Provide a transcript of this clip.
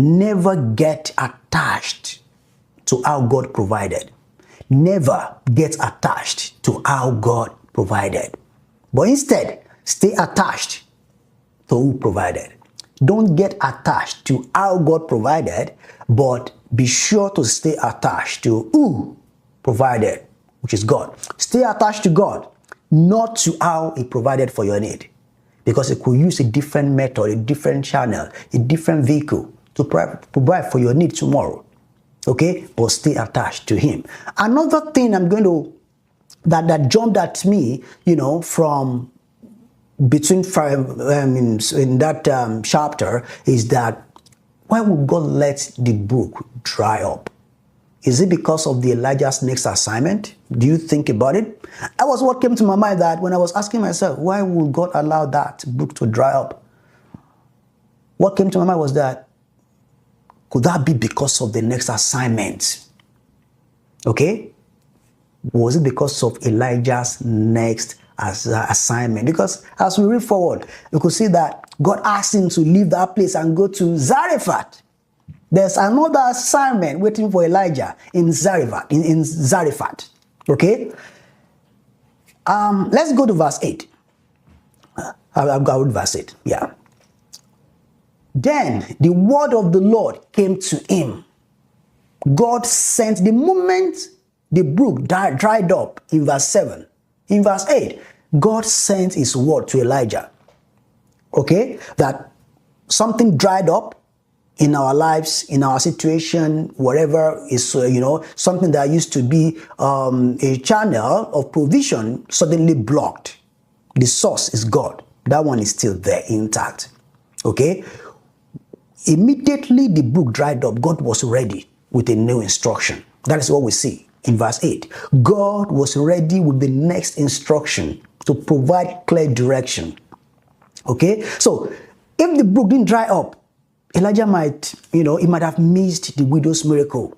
Never get attached to how God provided. Never get attached to how God provided. But instead, stay attached to who provided. Don't get attached to how God provided, but be sure to stay attached to who provided, which is God. Stay attached to God, not to how He provided for your need. Because He could use a different method, a different channel, a different vehicle to provide for your need tomorrow. Okay? But stay attached to Him. Another thing that jumped at me, from between in that chapter is that why would God let the brook dry up? Is it because of the Elijah's next assignment? Do you think about it? That was what came to my mind, that when I was asking myself, why would God allow that brook to dry up? What came to my mind was that, could that be because of the next assignment? Okay? Was it because of Elijah's next assignment? Because as we read forward, we could see that God asked him to leave that place and go to Zarephath. There's another assignment waiting for Elijah in Zarephath. Okay? Let's go to verse 8. I'll go with verse 8. Yeah. Then the word of the Lord came to him. God sent, the moment the brook dried up in verse 7. In verse 8, God sent His word to Elijah. Okay? That something dried up in our lives, in our situation, whatever is, something that used to be a channel of provision suddenly blocked. The source is God. That one is still there, intact. Okay? Immediately the brook dried up, God was ready with a new instruction. That is what we see in verse 8. God was ready with the next instruction to provide clear direction. Okay? So, if the brook didn't dry up, Elijah might have missed the widow's miracle.